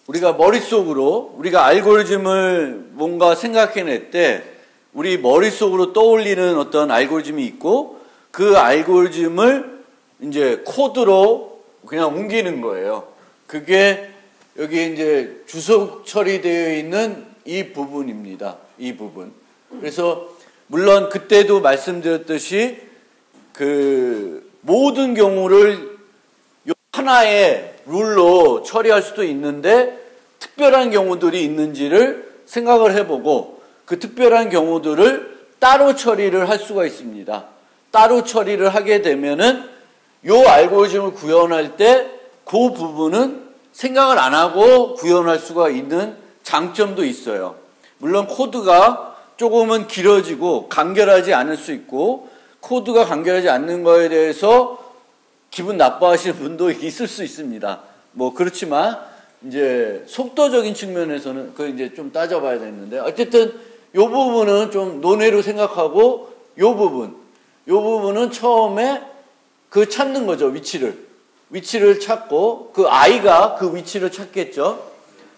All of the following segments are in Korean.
우리가 머릿속으로 우리가 알고리즘을 뭔가 생각해낼 때 우리 머릿속으로 떠올리는 어떤 알고리즘이 있고 그 알고리즘을 이제 코드로 그냥 옮기는 거예요. 그게 여기 이제 주석 처리되어 있는 이 부분입니다. 이 부분. 그래서 물론 그때도 말씀드렸듯이 그 모든 경우를 하나의 룰로 처리할 수도 있는데 특별한 경우들이 있는지를 생각을 해보고 그 특별한 경우들을 따로 처리를 할 수가 있습니다. 따로 처리를 하게 되면은 요 알고리즘을 구현할 때 그 부분은 생각을 안 하고 구현할 수가 있는 장점도 있어요. 물론 코드가 조금은 길어지고 간결하지 않을 수 있고 코드가 간결하지 않는 거에 대해서 기분 나빠하시는 분도 있을 수 있습니다. 뭐 그렇지만 이제 속도적인 측면에서는 그 이제 좀 따져봐야 되는데 어쨌든 요 부분은 좀 논외로 생각하고 요 부분은 처음에 그 찾는 거죠. 위치를 찾고 그 I가 그 위치를 찾겠죠.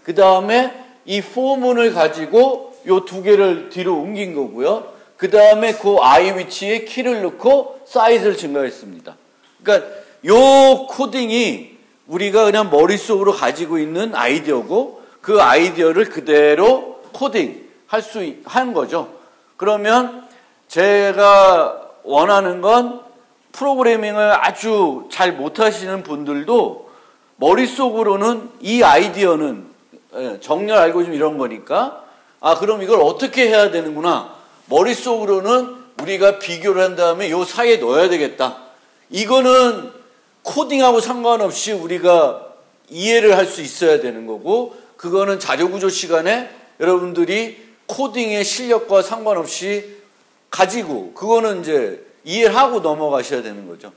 그 다음에 이 for문을 가지고 요 두 개를 뒤로 옮긴 거고요. 그 다음에 그 I 위치에 키를 넣고 사이즈를 증가했습니다. 그러니까 요 코딩이 우리가 그냥 머릿속으로 가지고 있는 아이디어고 그 아이디어를 그대로 코딩할 수 한 거죠. 그러면 제가 원하는 건 프로그래밍을 아주 잘 못하시는 분들도 머릿속으로는 이 아이디어는 정렬 알고리즘 이런 거니까 그럼 이걸 어떻게 해야 되는구나. 머릿속으로는 우리가 비교를 한 다음에 요 사이에 넣어야 되겠다. 이거는 코딩하고 상관없이 우리가 이해를 할 수 있어야 되는 거고 그거는 자료구조 시간에 여러분들이 코딩의 실력과 상관없이 가지고 그거는 이제 이해를 하고 넘어가셔야 되는 거죠.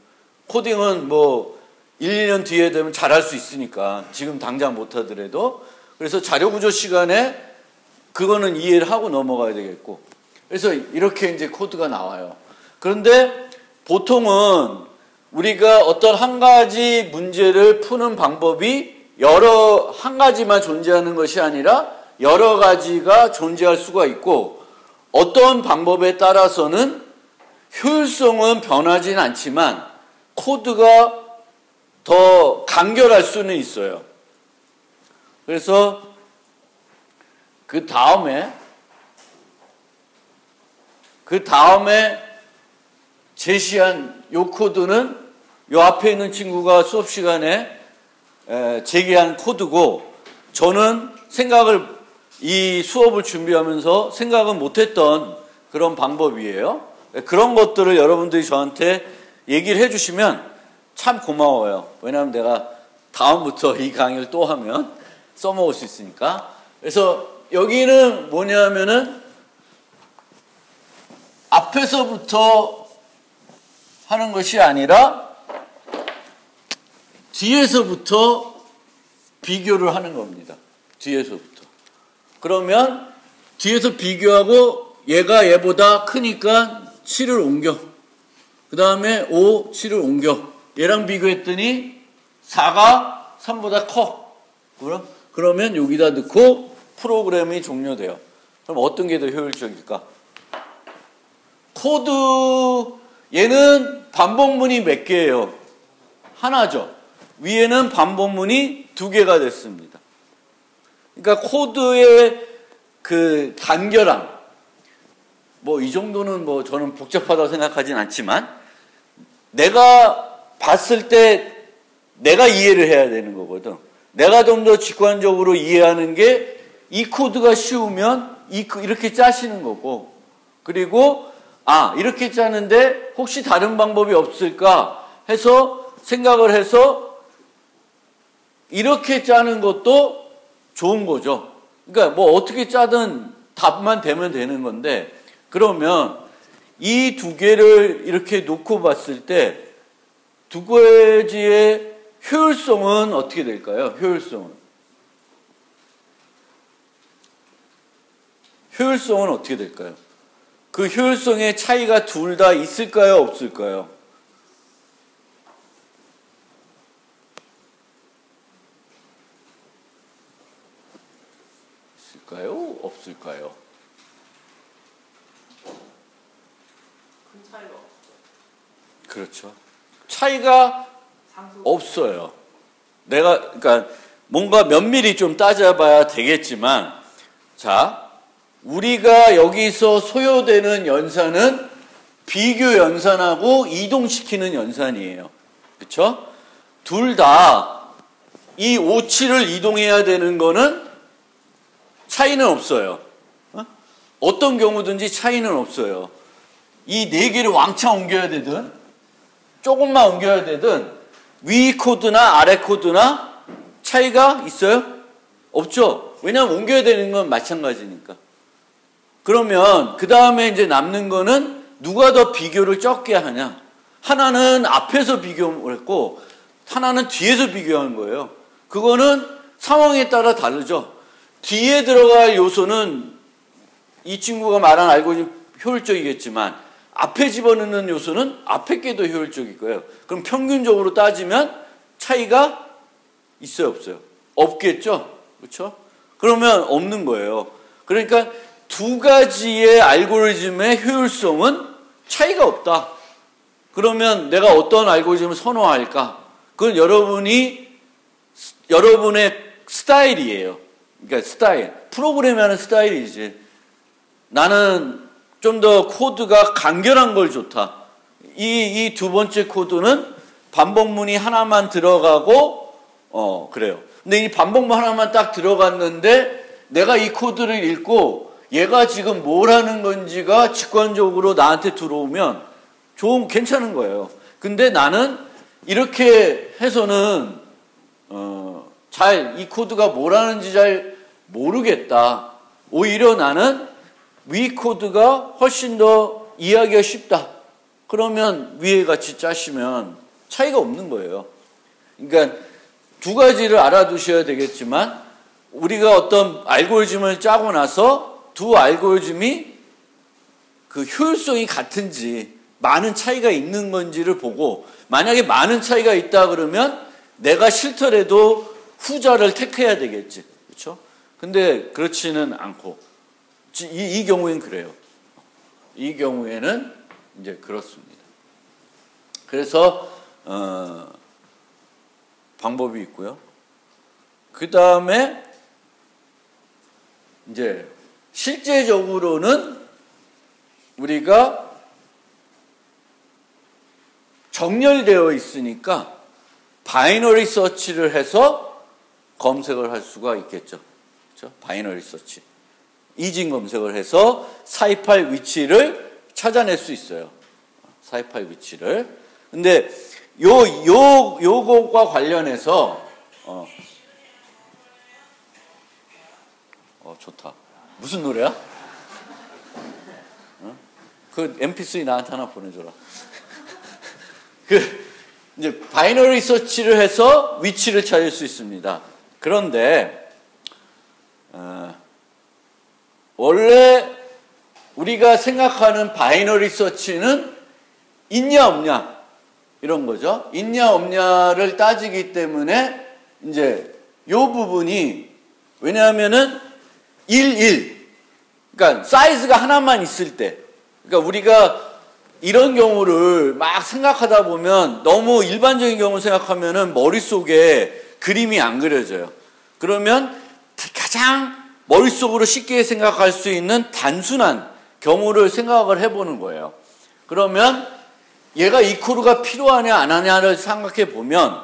코딩은 뭐 1, 2년 뒤에 되면 잘할 수 있으니까 지금 당장 못하더라도 그래서 자료구조 시간에 그거는 이해를 하고 넘어가야 되겠고 그래서 이렇게 이제 코드가 나와요. 그런데 보통은 우리가 어떤 한 가지 문제를 푸는 방법이 한 가지만 존재하는 것이 아니라 여러 가지가 존재할 수가 있고 어떤 방법에 따라서는 효율성은 변하지는 않지만 코드가 더 간결할 수는 있어요. 그래서 그 다음에 제시한 요 코드는 요 앞에 있는 친구가 수업 시간에 제기한 코드고 저는 이 수업을 준비하면서 생각은 못했던 그런 방법이에요. 그런 것들을 여러분들이 저한테 얘기를 해주시면 참 고마워요. 왜냐하면 내가 다음부터 이 강의를 또 하면 써먹을 수 있으니까. 그래서 여기는 뭐냐면은 앞에서부터 하는 것이 아니라 뒤에서부터 비교를 하는 겁니다. 뒤에서부터. 그러면 뒤에서 비교하고 얘가 얘보다 크니까 7을 옮겨. 그 다음에 5, 7을 옮겨. 얘랑 비교했더니 4가 3보다 커. 그러면 여기다 넣고 프로그램이 종료돼요. 그럼 어떤 게 더 효율적일까? 코드, 얘는 반복문이 몇 개예요? 하나죠. 위에는 반복문이 2개가 됐습니다. 그러니까 코드의 그 간결함, 뭐 이 정도는 뭐 저는 복잡하다고 생각하진 않지만 내가 봤을 때 내가 이해를 해야 되는 거거든. 내가 좀 더 직관적으로 이해하는 게 이 코드가 쉬우면 이렇게 짜시는 거고 그리고 이렇게 짜는데 혹시 다른 방법이 없을까 해서 생각을 해서 이렇게 짜는 것도 좋은 거죠. 그러니까 뭐 어떻게 짜든 답만 되면 되는 건데 그러면 이 2개를 이렇게 놓고 봤을 때 두 가지의 효율성은 어떻게 될까요? 효율성은 어떻게 될까요? 그 효율성의 차이가 둘 다 있을까요? 없을까요? 있을까요? 없을까요? 큰 차이가 없죠. 그렇죠. 차이가 없어요. 그러니까 뭔가 면밀히 좀 따져봐야 되겠지만, 자, 우리가 여기서 소요되는 연산은 비교 연산하고 이동시키는 연산이에요. 그렇죠? 둘 다 이 오치를 이동해야 되는 거는 차이는 없어요. 어떤 경우든지 차이는 없어요. 이 네 개를 왕창 옮겨야 되든 조금만 옮겨야 되든 위 코드나 아래 코드나 차이가 있어요? 없죠? 왜냐하면 옮겨야 되는 건 마찬가지니까. 그러면 그 다음에 이제 남는 거는 누가 더 비교를 적게 하냐. 하나는 앞에서 비교를 했고 하나는 뒤에서 비교한 거예요. 그거는 상황에 따라 다르죠. 뒤에 들어갈 요소는 이 친구가 말한 알고리즘 효율적이겠지만 앞에 집어넣는 요소는 앞에 게 더 효율적일 거예요. 그럼 평균적으로 따지면 차이가 있어요, 없어요? 없겠죠? 그렇죠? 그러면 없는 거예요. 그러니까 두 가지의 알고리즘의 효율성은 차이가 없다. 그러면 내가 어떤 알고리즘을 선호할까? 그건 여러분의 스타일이에요. 그러니까 스타일. 프로그램이 하는 스타일이지. 나는 좀 더 코드가 간결한 걸 좋다. 이 두 번째 코드는 반복문이 하나만 들어가고, 그래요. 근데 이 반복문 하나만 딱 들어갔는데 내가 이 코드를 읽고 얘가 지금 뭘 하는 건지가 직관적으로 나한테 들어오면 괜찮은 거예요. 근데 나는 이렇게 해서는, 이 코드가 뭘 하는지 잘 모르겠다. 오히려 나는 위 코드가 훨씬 더 이해하기가 쉽다. 그러면 위에 같이 짜시면 차이가 없는 거예요. 그러니까 두 가지를 알아두셔야 되겠지만 우리가 어떤 알고리즘을 짜고 나서 두 알고리즘이 그 효율성이 같은지 많은 차이가 있는 건지를 보고 만약에 많은 차이가 있다 그러면 내가 싫더라도 후자를 택해야 되겠지. 그렇죠? 근데 그렇지는 않고 이 경우엔 그래요. 이 경우에는 이제 그렇습니다. 그래서 방법이 있고요. 그 다음에 이제 실제적으로는 우리가 정렬되어 있으니까 바이너리 서치를 해서 검색을 할 수가 있겠죠. 그렇죠? 바이너리 서치. 이진 검색을 해서 사입할 위치를 찾아낼 수 있어요. 사입할 위치를. 근데 요것과 관련해서 좋다. 무슨 노래야? 그 MP3 나한테 하나 보내줘라. 이제 바이너리 서치를 해서 위치를 찾을 수 있습니다. 그런데 원래 우리가 생각하는 바이너리 서치는 있냐 없냐 이런 거죠. 있냐 없냐를 따지기 때문에 이제 요 부분이 왜냐하면은 1. 그러니까 사이즈가 하나만 있을 때 그러니까 우리가 이런 경우를 막 생각하다 보면 너무 일반적인 경우 생각하면은 머릿속에 그림이 안 그려져요. 그러면 가장 머릿속으로 쉽게 생각할 수 있는 단순한 경우를 생각을 해보는 거예요. 그러면 얘가 이퀄가 필요하냐 안 하냐를 생각해 보면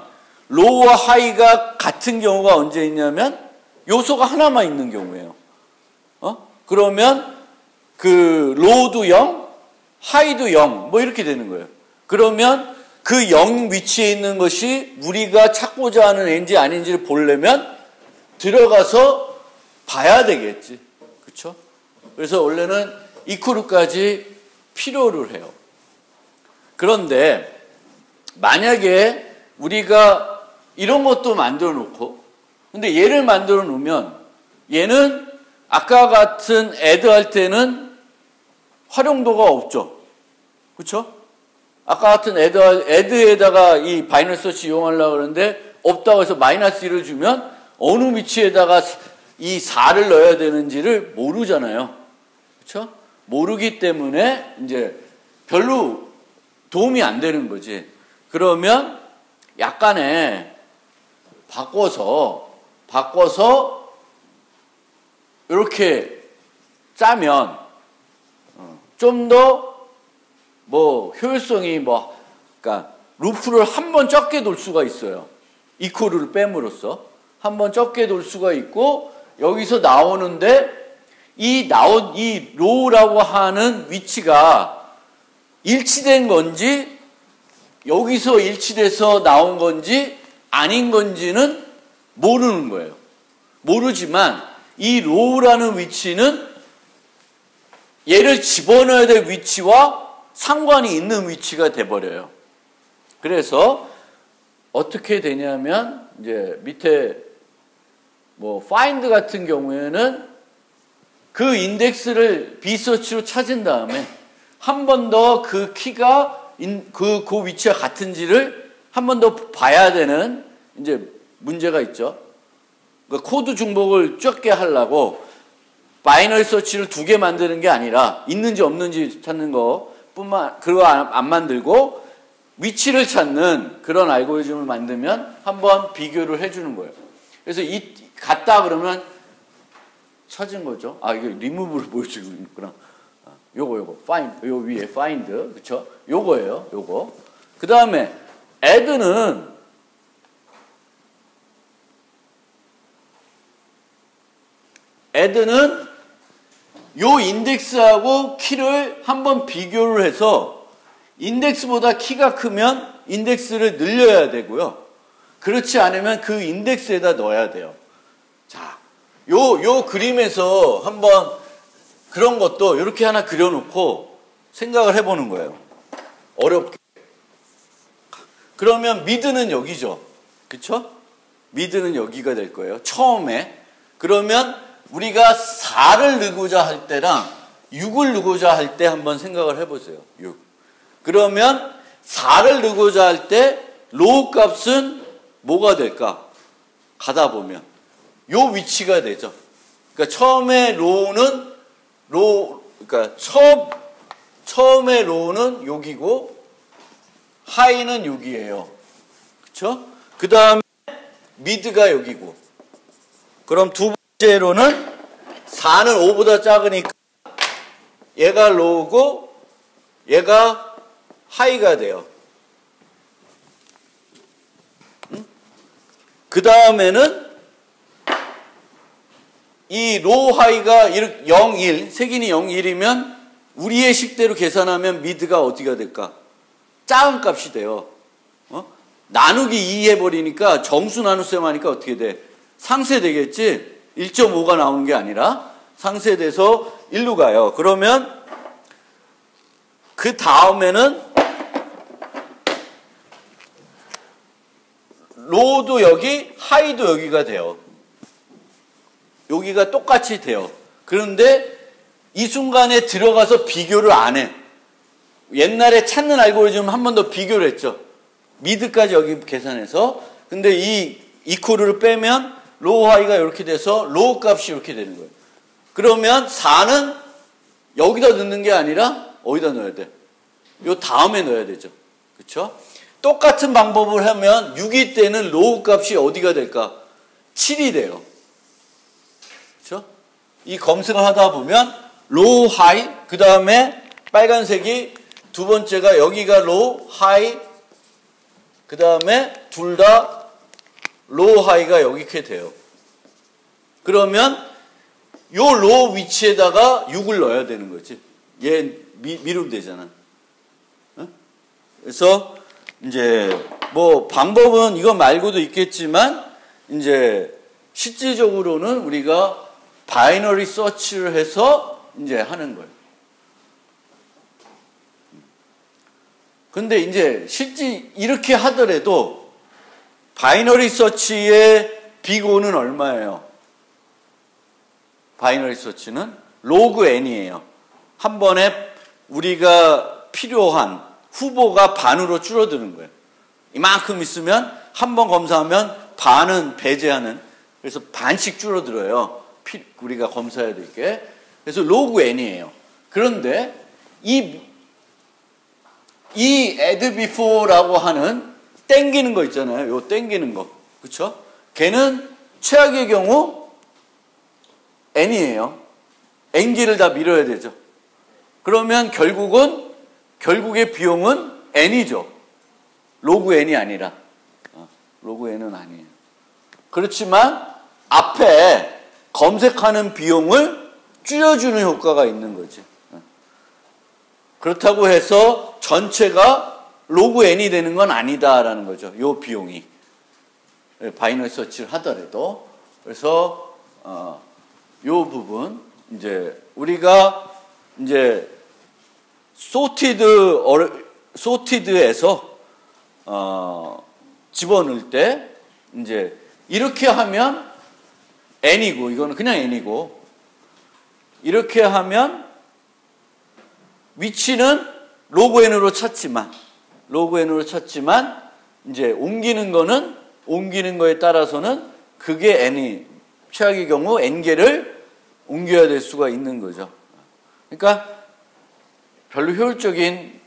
로우와 하이가 같은 경우가 언제 있냐면 요소가 하나만 있는 경우예요. 그러면 그 로우도 0, 하이도 0, 뭐 이렇게 되는 거예요. 그러면 그 0 위치에 있는 것이 우리가 찾고자 하는 애인지 아닌지를 보려면 들어가서 봐야 되겠지. 그렇죠? 그래서 원래는 이퀄까지 필요를 해요. 그런데 만약에 우리가 이런 것도 만들어 놓고 근데 얘를 만들어 놓으면 얘는 아까 같은 add 할 때는 활용도가 없죠. 그렇죠? 아까 같은 add에다가 이 바이너리 서치 이용하려고 그러는데 없다고 해서 -1을 주면 어느 위치에다가 이 4를 넣어야 되는지를 모르잖아요. 그렇죠? 모르기 때문에 이제 별로 도움이 안 되는 거지. 그러면 약간의 바꿔서 이렇게 짜면 좀 더 뭐 효율성이 그러니까 루프를 한 번 적게 돌 수가 있어요. 이코르를 뺨으로써 한 번 적게 돌 수가 있고, 여기서 나오는데 이 로우라고 하는 위치가 일치된 건지 여기서 일치돼서 나온 건지 아닌 건지는 모르는 거예요. 모르지만 이 로우라는 위치는 얘를 집어넣어야 될 위치와 상관이 있는 위치가 돼버려요. 그래서 어떻게 되냐면 이제 밑에 뭐 find 같은 경우에는 그 인덱스를 b서치로 찾은 다음에 한 번 더 그 키가 그 위치와 같은지를 한 번 더 봐야 되는 이제 문제가 있죠. 그러니까 코드 중복을 적게 하려고 바이너리 서치를 2개 만드는 게 아니라 있는지 없는지 찾는 그거 안 만들고 위치를 찾는 그런 알고리즘을 만들면 한번 비교를 해주는 거예요. 그래서 같다 그러면 찾은 거죠. 이게 리무브를 보여주고 있구나. 요거 find, 요 위에 find, 그쵸? 요거예요, 요거. 그 다음에 add는 요 인덱스하고 키를 한번 비교를 해서 인덱스보다 키가 크면 인덱스를 늘려야 되고요. 그렇지 않으면 그 인덱스에다 넣어야 돼요. 자, 요 그림에서 한번 그런 것도 이렇게 하나 그려놓고 생각을 해보는 거예요. 어렵게. 그러면 미드는 여기죠. 그쵸? 미드는 여기가 될 거예요. 처음에. 그러면 우리가 4를 넣고자 할 때랑 6을 넣고자 할 때 한번 생각을 해보세요. 6. 그러면 4를 넣고자 할 때 로우 값은 뭐가 될까? 가다 보면 요 위치가 되죠. 그러니까 처음에 그러니까 처음에 로우는 여기고 하이는 여기예요. 그렇죠? 그 다음에 미드가 여기고. 그럼 두 번째로는 4는 5보다 작으니까 얘가 로우고 얘가 하이가 돼요. 그 다음에는 이 로우 하이가 0, 1, 색인이 0, 1이면 우리의 식대로 계산하면 미드가 어디가 될까? 작은 값이 돼요. 나누기 2 해버리니까 정수 나눗셈 하니까 어떻게 돼? 상쇄 되겠지? 1.5가 나오는 게 아니라 상쇄돼서 1로 가요. 그러면 그 다음에는 로우도 여기, 하이도 여기가 돼요. 여기가 똑같이 돼요. 그런데 이 순간에 들어가서 비교를 안 해. 옛날에 찾는 알고리즘 한 번 더 비교를 했죠. 미드까지 여기 계산해서. 근데 이 이코르를 빼면 로우 하이가 이렇게 돼서 로우 값이 이렇게 되는 거예요. 그러면 4는 여기다 넣는 게 아니라 어디다 넣어야 돼? 요 다음에 넣어야 되죠. 그렇죠? 똑같은 방법을 하면 6일 때는 로우 값이 어디가 될까? 7이 돼요. 그렇죠? 이 검색을 하다 보면 로우 하이, 그 다음에 빨간색이 두 번째가 여기가 로우 하이, 그 다음에 둘 다 로우 하이가 여기 이렇게 돼요. 그러면 요 로우 위치에다가 6을 넣어야 되는 거지. 얘 미루면 되잖아. 그래서 이제 뭐 방법은 이거 말고도 있겠지만 이제 실질적으로는 우리가 바이너리 서치를 해서 이제 하는 거예요. 근데 이제 실제 이렇게 하더라도 바이너리 서치의 빅O는 얼마예요? 바이너리 서치는 로그 n이에요. 한 번에 우리가 필요한 후보가 반으로 줄어드는 거예요. 이만큼 있으면 한 번 검사하면 반은 배제하는, 그래서 반씩 줄어들어요. 우리가 검사해야 될 게. 그래서 로그 n이에요. 그런데 이 add before라고 하는 땡기는 거 있잖아요. 요 땡기는 거. 그쵸? 걔는 최악의 경우 n이에요. n개를 다 밀어야 되죠. 그러면 결국의 비용은 n이죠. 로그 n이 아니라. 로그 n은 아니에요. 그렇지만 앞에 검색하는 비용을 줄여주는 효과가 있는 거지. 그렇다고 해서 전체가 로그 n이 되는 건 아니다라는 거죠. 요 비용이. 바이너리 서치를 하더라도. 그래서 요 부분 이제 우리가 이제 sorted에서 집어넣을 때 이제 이렇게 하면 n이고 이거는 그냥 n이고 이렇게 하면 위치는 로그 n으로 찾지만 이제 옮기는 거에 따라서는 그게 n이 최악의 경우 n개를 옮겨야 될 수가 있는 거죠. 그러니까 별로 효율적인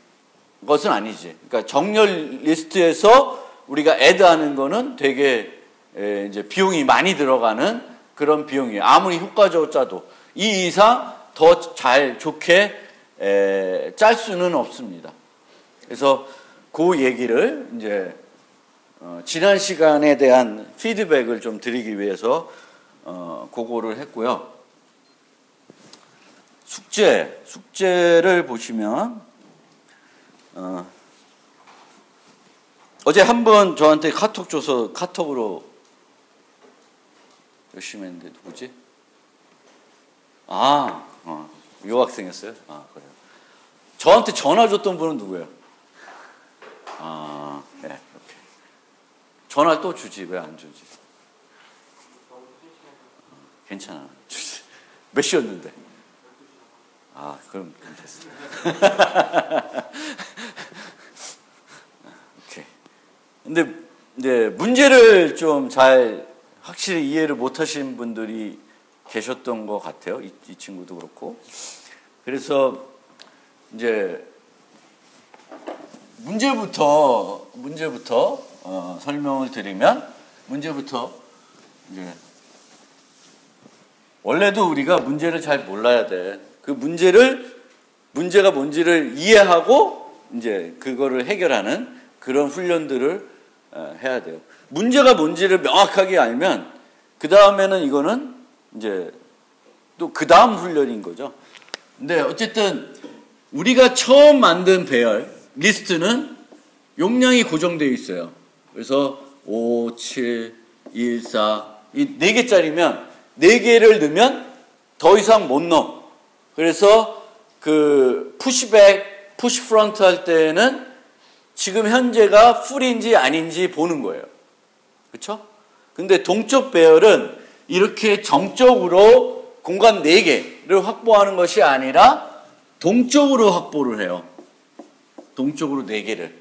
것은 아니지. 그러니까 정렬 리스트에서 우리가 add 하는 거는 되게 이제 비용이 많이 들어가는 그런 비용이에요. 아무리 효과적으로 짜도 이 이상 더 좋게 짤 수는 없습니다. 그래서 그 얘기를 이제 지난 시간에 대한 피드백을 좀 드리기 위해서 그거를 했고요. 숙제를 보시면 어제 한 번 저한테 카톡 줘서 카톡으로 열심히 했는데 누구지? 유학생이었어요? 그래요. 저한테 전화 줬던 분은 누구예요? 네, 이렇게. 전화 또 주지, 왜 안 주지? 괜찮아. 주지. 몇 시였는데? 그럼 됐어. 오케이. 근데, 이제, 문제를 좀 확실히 이해를 못 하신 분들이 계셨던 것 같아요. 이 친구도 그렇고. 그래서, 이제, 문제부터 설명을 드리면, 이제, 원래도 우리가 문제를 잘 몰라야 돼. 그 문제가 뭔지를 이해하고, 이제, 그거를 해결하는 그런 훈련들을 해야 돼요. 문제가 뭔지를 명확하게 알면, 그 다음에는 이거는, 이제, 또 그 다음 훈련인 거죠. 근데 어쨌든, 우리가 처음 만든 배열, 리스트는 용량이 고정되어 있어요. 그래서 5, 7, 1, 4, 이 4개짜리면 4개를 넣으면 더 이상 못 넣어. 그래서 그 푸시백, 푸시프런트 할 때는 지금 현재가 풀인지 아닌지 보는 거예요. 그렇죠? 근데 동적 배열은 이렇게 정적으로 공간 4개를 확보하는 것이 아니라 동적으로 확보를 해요. 동적으로 4개를.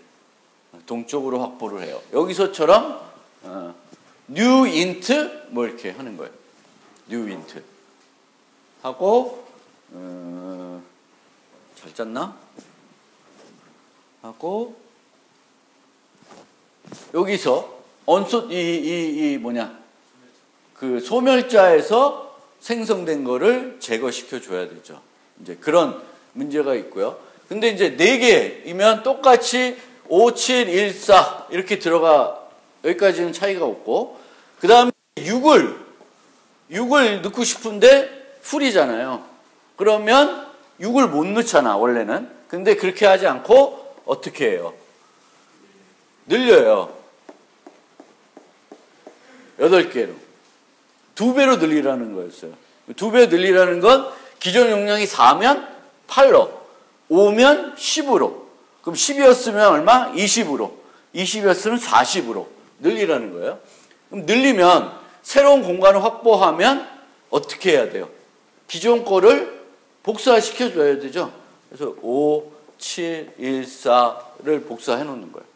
동적으로 확보를 해요. 여기서처럼 new int 뭐 이렇게 하는 거예요. new int 하고 잘 짰나? 하고 여기서 그 소멸자에서 생성된 거를 제거시켜 줘야 되죠. 이제 그런 문제가 있고요. 근데 이제 4개이면 똑같이 5, 7, 1, 4 이렇게 들어가 여기까지는 차이가 없고 그 다음에 6을 넣고 싶은데 풀이잖아요. 그러면 6을 못 넣잖아 원래는. 근데 그렇게 하지 않고 어떻게 해요? 늘려요. 8개로. 2배로 늘리라는 거였어요. 2배 늘리라는 건 기존 용량이 4면 8로 5면 10으로 그럼 10이었으면 얼마? 20으로 20이었으면 40으로 늘리라는 거예요. 그럼 늘리면 새로운 공간을 확보하면 어떻게 해야 돼요? 기존 거를 복사시켜 줘야 되죠. 그래서 5, 7, 1, 4를 복사해 놓는 거예요.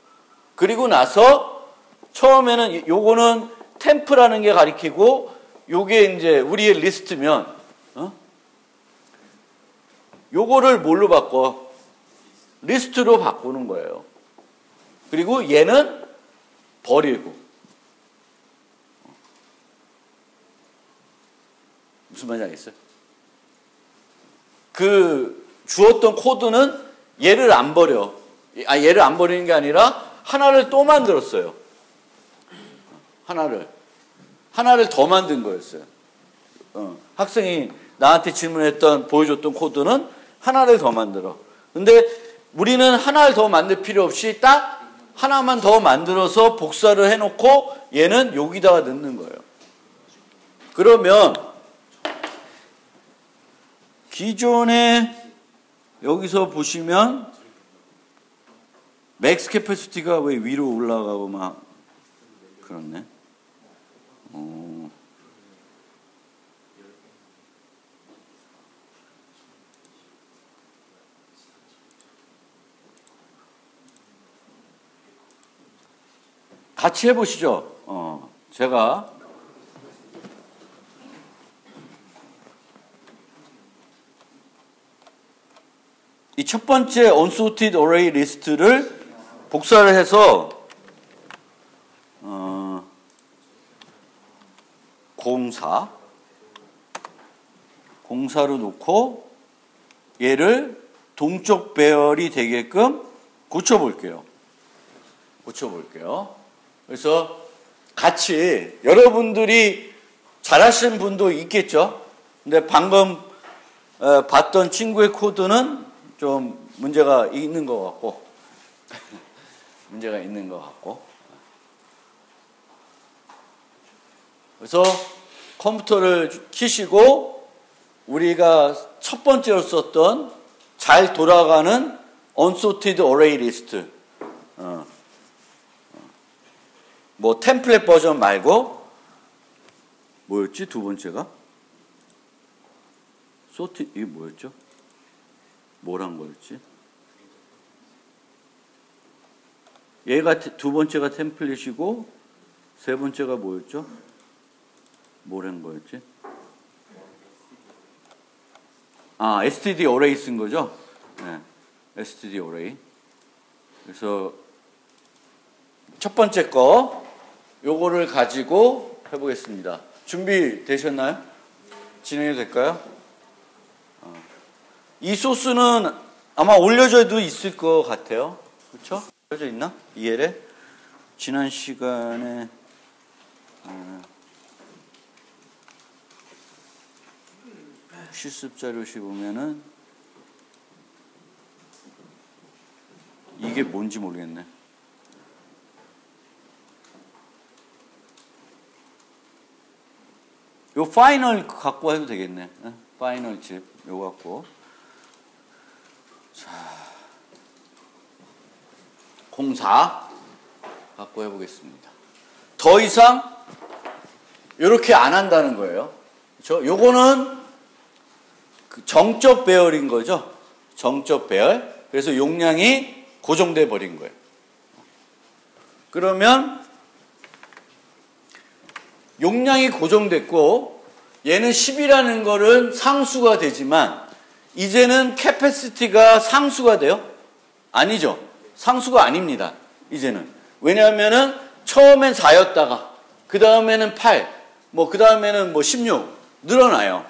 그리고 나서 처음에는 요거는 템프라는 게 가리키고 요게 이제 우리의 리스트면, 요거를 뭘로 바꿔? 리스트로 바꾸는 거예요. 그리고 얘는 버리고. 무슨 말인지 알겠어요? 그 주었던 코드는 얘를 안 버려. 얘를 안 버리는 게 아니라 하나를 또 만들었어요. 하나를 더 만든 거였어요. 학생이 나한테 질문했던, 보여줬던 코드는 하나를 더 만들어. 근데 우리는 하나를 더 만들 필요 없이 딱 하나만 더 만들어서 복사를 해놓고 얘는 여기다가 넣는 거예요. 그러면 기존에 여기서 보시면 맥스 캐패시티가 왜 위로 올라가고 막 그렇네. 같이 해보시죠. 제가 이 첫 번째 unsorted array 리스트를 복사를 해서 공사로 놓고 얘를 동쪽 배열이 되게끔 고쳐볼게요. 그래서 같이 여러분들이 잘하시는 분도 있겠죠. 근데 방금 봤던 친구의 코드는 좀 문제가 있는 것 같고 그래서 컴퓨터를 켜시고 우리가 첫 번째로 썼던 잘 돌아가는 unsorted array 리스트, 뭐 템플릿 버전 말고 뭐였지? 두 번째가 sorted, 이게 뭐였죠? 뭐란 거였지? 얘가 두 번째가 템플릿이고 세 번째가 뭐였죠? 뭐란 거였지? std array 쓴 거죠? 네, std array. 그래서 첫 번째 거 요거를 가지고 해보겠습니다. 준비 되셨나요? 진행이 될까요? 이 소스는 아마 올려져도 있을 것 같아요. 그렇죠? 올려져 있나? EL에? 지난 시간에 실습 자료시 보면은 이게 뭔지 모르겠네. 요 파이널 갖고 해도 되겠네. 파이널 집 요거 갖고. 자, 공사 갖고 해보겠습니다. 더 이상 이렇게 안 한다는 거예요. 그렇죠? 요거는 그 정적 배열인 거죠. 정적 배열. 그래서 용량이 고정돼 버린 거예요. 그러면 용량이 고정됐고 얘는 10이라는 거는 상수가 되지만 이제는 캐패시티가 상수가 돼요? 아니죠. 상수가 아닙니다. 이제는. 왜냐하면은 처음엔 4였다가 그 다음에는 8, 그 다음에는 16 늘어나요.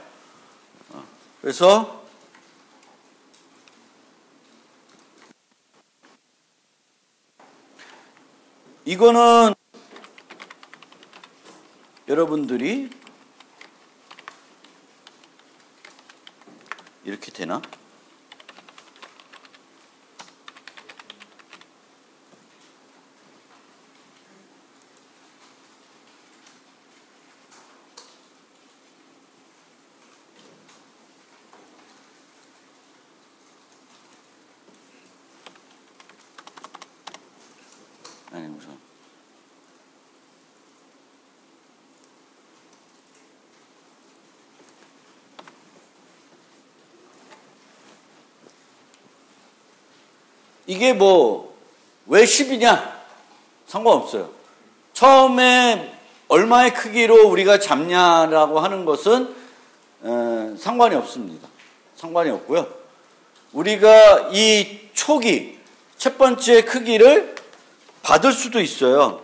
그래서 이거는 여러분들이 이렇게 되나? 아니 우선 이게 왜 10이냐? 상관없어요. 처음에 얼마의 크기로 우리가 잡냐라고 하는 것은 상관이 없습니다. 상관이 없고요. 우리가 이 초기 첫 번째 크기를 받을 수도 있어요.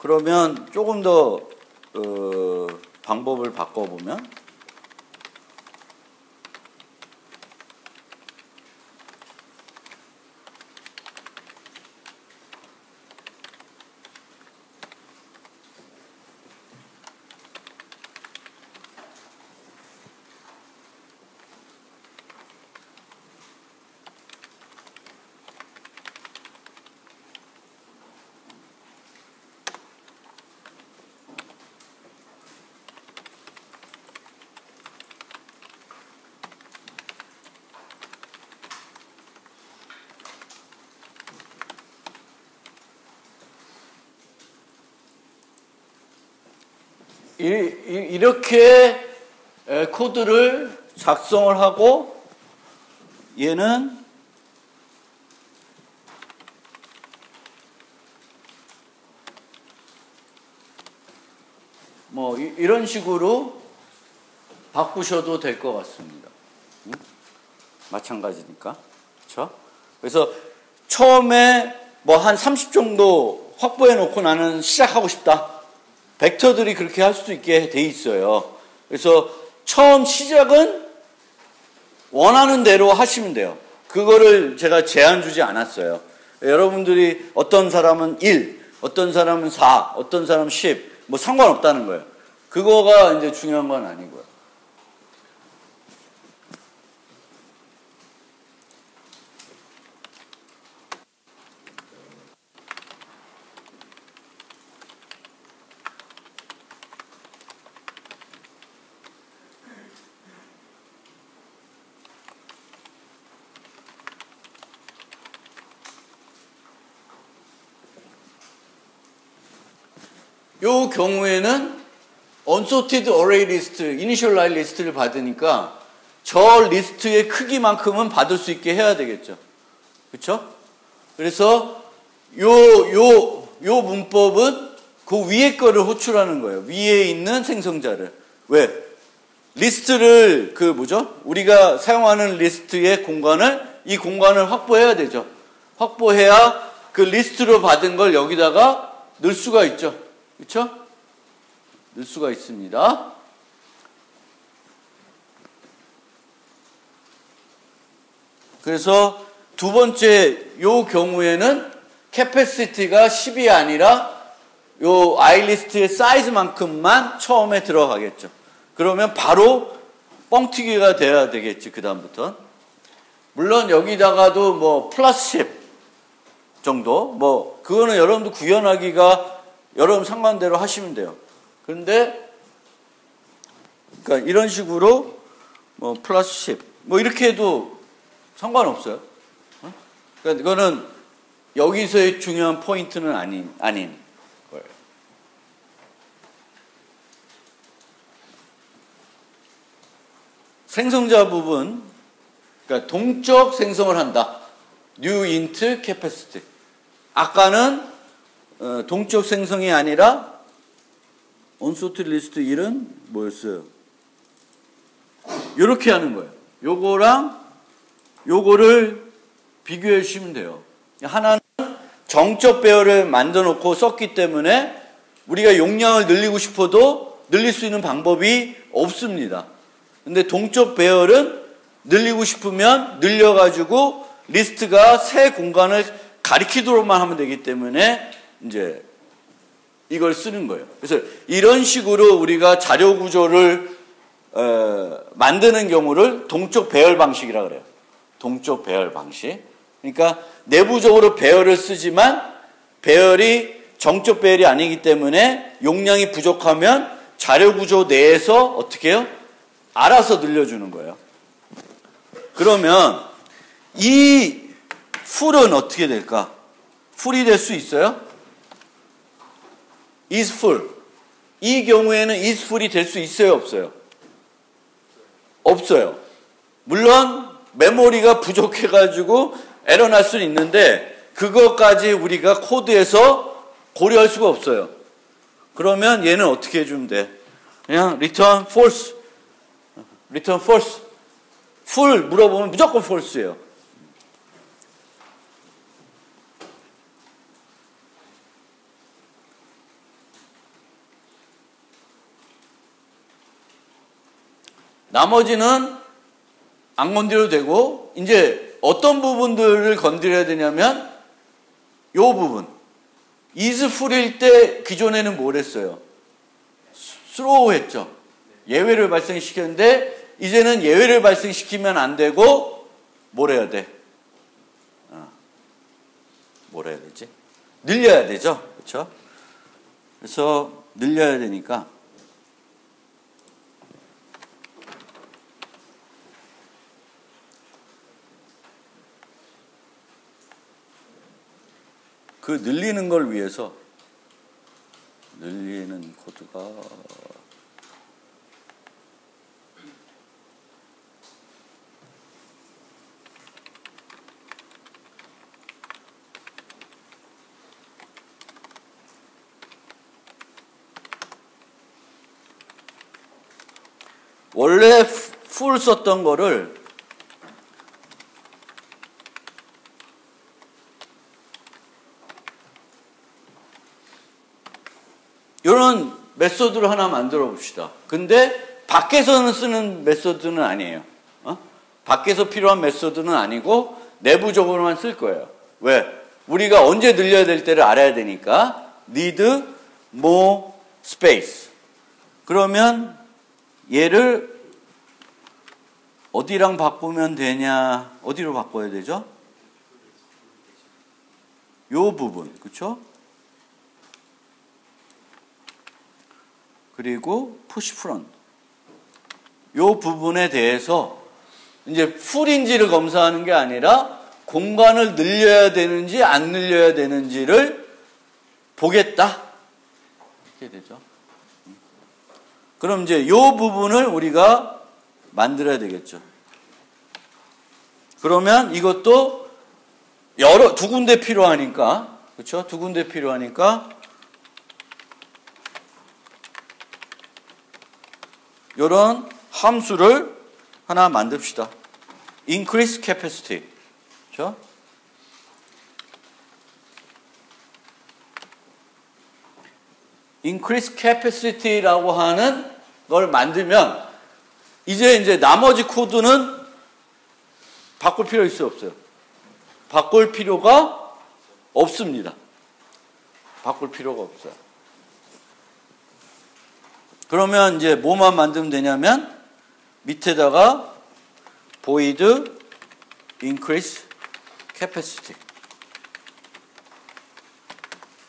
그러면 조금 더 방법을 바꿔보면 이렇게 코드를 작성을 하고 얘는 뭐 이런 식으로 바꾸셔도 될 것 같습니다. 마찬가지니까. 그렇죠? 그래서 처음에 뭐 한 30 정도 확보해 놓고 나는 시작하고 싶다. 벡터들이 그렇게 할 수도 있게 돼 있어요. 그래서 처음 시작은 원하는 대로 하시면 돼요. 그거를 제가 제한 주지 않았어요. 여러분들이 어떤 사람은 1, 어떤 사람은 4, 어떤 사람은 10, 뭐 상관없다는 거예요. 그거가 이제 중요한 건 아니고요. 요 경우에는 unsorted array list, initialize list를 받으니까 저 리스트의 크기만큼은 받을 수 있게 해야 되겠죠. 그렇죠? 그래서 요 문법은 그 위에 거를 호출하는 거예요. 위에 있는 생성자를. 왜? 리스트를 우리가 사용하는 리스트의 이 공간을 확보해야 되죠. 확보해야 그 리스트로 받은 걸 여기다가 넣을 수가 있죠. 그렇죠? 넣을 수가 있습니다. 그래서 두 번째 요 경우에는 캐패시티가 10이 아니라 요 아이리스트의 사이즈만큼만 처음에 들어가겠죠. 그러면 바로 뻥튀기가 돼야 되겠지, 그 다음부터. 물론 여기다가도 뭐 플러스 10 정도, 뭐 그거는 여러분도 구현하기가 여러분 상관대로 하시면 돼요. 그런데 그러니까 이런 식으로 뭐 플러스 10 뭐 이렇게 해도 상관없어요. 그러니까 이거는 여기서의 중요한 포인트는 아닌 거예요. 생성자 부분, 그러니까 동적 생성을 한다. new int capacity. 아까는 동적 생성이 아니라 unsorted list 1은 뭐였어요? 이렇게 하는 거예요. 요거랑 요거를 비교해 주시면 돼요. 하나는 정적 배열을 만들어 놓고 썼기 때문에 우리가 용량을 늘리고 싶어도 늘릴 수 있는 방법이 없습니다. 근데 동적 배열은 늘리고 싶으면 늘려가지고 리스트가 새 공간을 가리키도록만 하면 되기 때문에 이제 이걸 쓰는 거예요. 그래서 이런 식으로 우리가 자료 구조를 만드는 경우를 동적 배열 방식이라고 그래요. 동적 배열 방식. 그러니까 내부적으로 배열을 쓰지만 배열이 정적 배열이 아니기 때문에 용량이 부족하면 자료 구조 내에서 어떻게 해요? 알아서 늘려주는 거예요. 그러면 이 풀은 어떻게 될까? 풀이 될 수 있어요? is full. 이 경우에는 is full이 될 수 있어요? 없어요? 없어요. 물론 메모리가 부족해가지고 에러 날 수는 있는데 그것까지 우리가 코드에서 고려할 수가 없어요. 그러면 얘는 어떻게 해주면 돼? 그냥 return false. return false. full 물어보면 무조건 false예요. 나머지는 안 건드려도 되고, 이제 어떤 부분들을 건드려야 되냐면 요 부분. is full일 때 기존에는 뭘 했어요? throw 했죠. 예외를 발생시켰는데 이제는 예외를 발생시키면 안 되고 뭘 해야 돼? 뭘 해야 되지? 늘려야 되죠. 그렇죠? 그래서 늘려야 되니까 그 늘리는 걸 위해서 늘리는 코드가 원래 full 썼던 거를 이런 메소드를 하나 만들어 봅시다. 근데 밖에서는 쓰는 메소드는 아니에요. 밖에서 필요한 메소드는 아니고 내부적으로만 쓸 거예요. 왜? 우리가 언제 늘려야 될 때를 알아야 되니까 need more space. 그러면 얘를 어디랑 바꾸면 되냐? 어디로 바꿔야 되죠? 요 부분, 그렇죠? 그리고 push front. 요 부분에 대해서 이제 풀인지를 검사하는 게 아니라 공간을 늘려야 되는지 안 늘려야 되는지를 보겠다. 이렇게 되죠. 그럼 이제 요 부분을 우리가 만들어야 되겠죠. 그러면 이것도 두 군데 필요하니까, 그렇죠? 두 군데 필요하니까 요런 함수를 하나 만듭시다. increase capacity. 그렇죠? increase capacity라고 하는 걸 만들면 이제 나머지 코드는 바꿀 필요 있어요, 없어요? 바꿀 필요가 없습니다. 바꿀 필요가 없어요. 그러면 이제 뭐만 만들면 되냐면 밑에다가 void increase capacity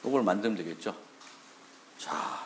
이걸 만들면 되겠죠. 자,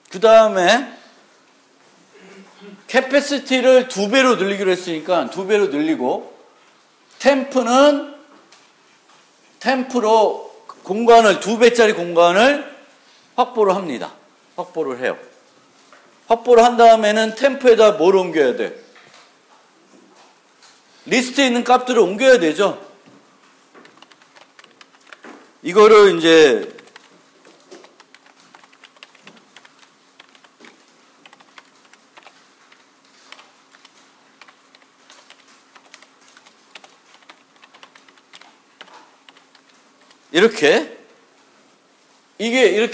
그 다음에 캐패시티를 2배로 늘리기로 했으니까 2배로 늘리고 템프로 공간을 2배짜리 공간을 확보를 합니다. 확보를 해요. 확보를 한 다음에는 템프에다 뭘 옮겨야 돼? 리스트에 있는 값들을 옮겨야 되죠. 이거를 이제 이렇게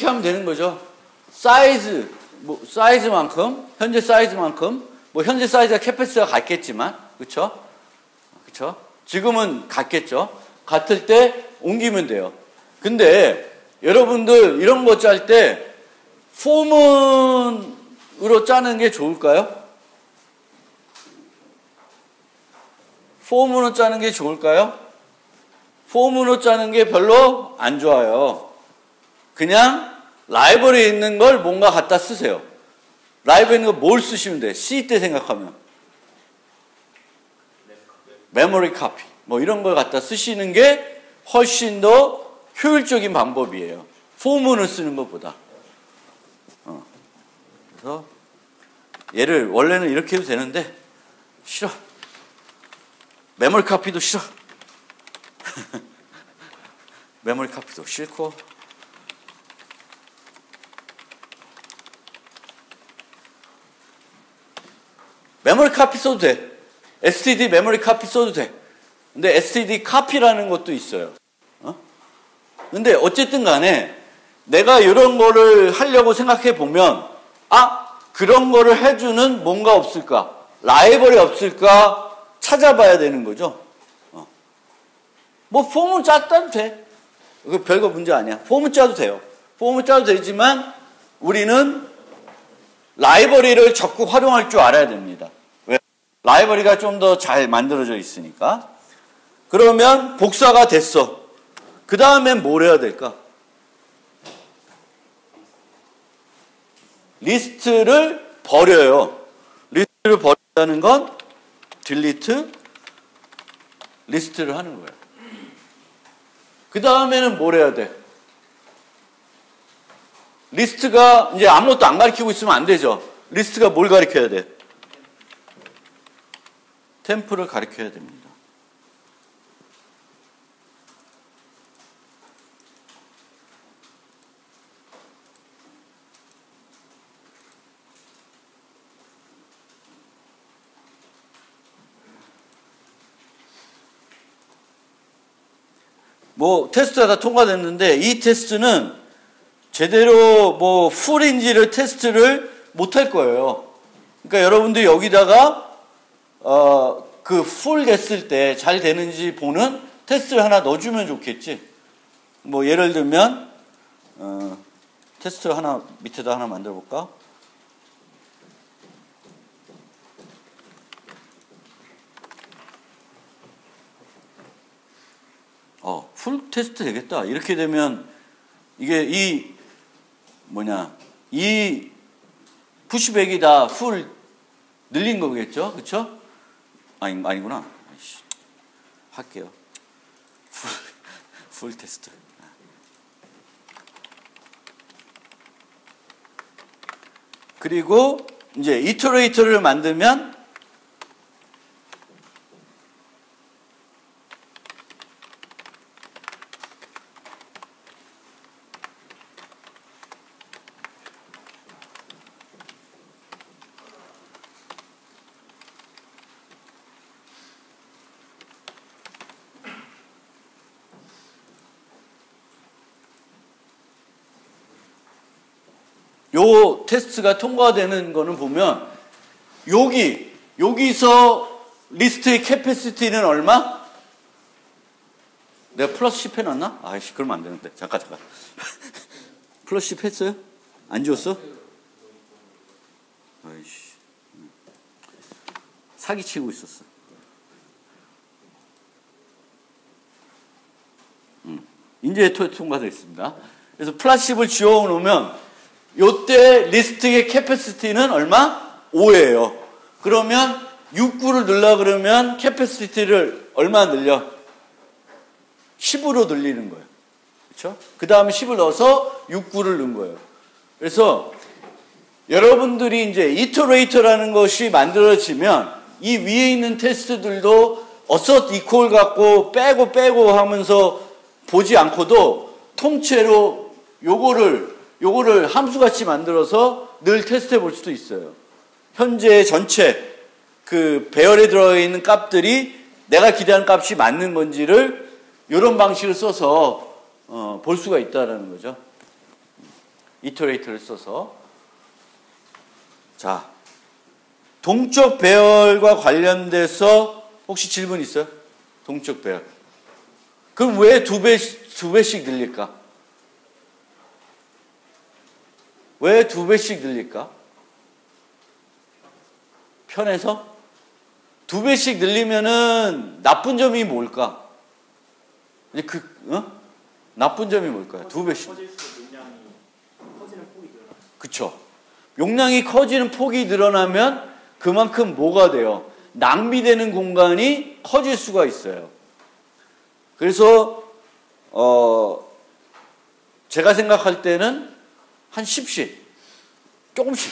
하면 되는 거죠. 사이즈만큼, 현재 사이즈만큼, 현재 사이즈가 캐패시티가 같겠지만, 그쵸? 지금은 같겠죠? 같을 때 옮기면 돼요. 근데, 여러분들, 이런 거 짤 때, 폼으로 짜는 게 좋을까요? 폼으로 짜는 게 좋을까요? 폼으로 짜는 게 별로 안 좋아요. 그냥 라이브러리에 있는 걸 뭔가 갖다 쓰세요. 라이브러리에 있는 거 뭘 쓰시면 돼? C 때 생각하면. 메모리 카피. 뭐 이런 걸 갖다 쓰시는 게 훨씬 더 효율적인 방법이에요. 포문을 쓰는 것보다. 그래서 얘를 원래는 이렇게 해도 되는데 싫어. 메모리 카피도 싫어. 메모리 카피도 싫고 메모리 카피 써도 돼. STD 메모리 카피 써도 돼. 근데 STD 카피라는 것도 있어요. 근데 어쨌든 간에 내가 이런 거를 하려고 생각해 보면 그런 거를 해주는 뭔가 없을까? 라이벌이 없을까? 찾아봐야 되는 거죠. 뭐 폼을 짰다도 돼. 이거 별거 문제 아니야. 폼을 짜도 돼요. 폼을 짜도 되지만 우리는 라이브러리를 적극 활용할 줄 알아야 됩니다. 왜? 라이브러리가 좀 더 잘 만들어져 있으니까. 그러면 복사가 됐어. 그 다음엔 뭘 해야 될까? 리스트를 버려요. 리스트를 버린다는 건 딜리트 리스트를 하는 거예요. 그 다음에는 뭘 해야 돼? 리스트가 이제 아무것도 안 가리키고 있으면 안 되죠. 리스트가 뭘 가리켜야 돼? 템프를 가리켜야 됩니다. 뭐 테스트가 다 통과됐는데 이 테스트는 제대로 뭐 풀인지를 테스트를 못할 거예요. 그러니까 여러분들이 여기다가 그 풀 됐을 때 잘 되는지 보는 테스트를 하나 넣어주면 좋겠지. 뭐 예를 들면 테스트 하나 밑에다 하나 만들어 볼까? 풀 테스트 되겠다. 이렇게 되면 이게 이 푸시백이 다 풀 늘린 거겠죠? 그쵸? 아니구나. 할게요. 풀 테스트. 그리고 이제 이터레이터를 만들면 요 테스트가 통과되는 거는 보면 여기서 리스트의 캐패시티는 얼마? 내가 플러스 10 해놨나? 아이씨 그러면 안 되는데 잠깐 플러스 10 했어요? 안 지웠어? 아이씨 사기치고 있었어. 이제 통과됐습니다. 그래서 플러스 10을 지워놓으면 요때 리스트의 캐패시티는 얼마? 5예요. 그러면 69를 넣으려 그러면 캐패시티를 얼마 늘려? 10으로 늘리는 거예요. 그렇죠? 그 다음에 10을 넣어서 69를 넣은 거예요. 그래서 여러분들이 이제 이터레이터라는 것이 만들어지면 이 위에 있는 테스트들도 어서트 이퀄 갖고 빼고 하면서 보지 않고도 통째로 요거를 함수같이 만들어서 늘 테스트해 볼 수도 있어요. 현재 전체 그 배열에 들어있는 값들이 내가 기대하는 값이 맞는 건지를 이런 방식을 써서 볼 수가 있다는 거죠. 이터레이터를 써서. 자, 동적 배열과 관련돼서 혹시 질문 있어요? 동적 배열. 그럼 왜 두 배씩 늘릴까? 왜 2배씩 늘릴까? 편해서? 2배씩 늘리면은 나쁜 점이 뭘까? 나쁜 점이 뭘까요? 2배씩. 그쵸. 용량이 커지는 폭이 늘어나면 그만큼 뭐가 돼요? 낭비되는 공간이 커질 수가 있어요. 그래서 제가 생각할 때는 한 10씩 조금씩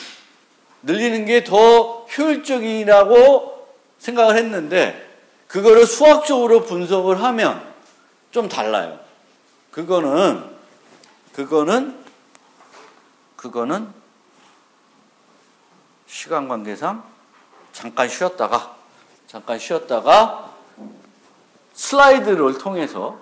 늘리는 게 더 효율적이라고 생각을 했는데 그거를 수학적으로 분석을 하면 좀 달라요. 그거는 시간 관계상 잠깐 쉬었다가 슬라이드를 통해서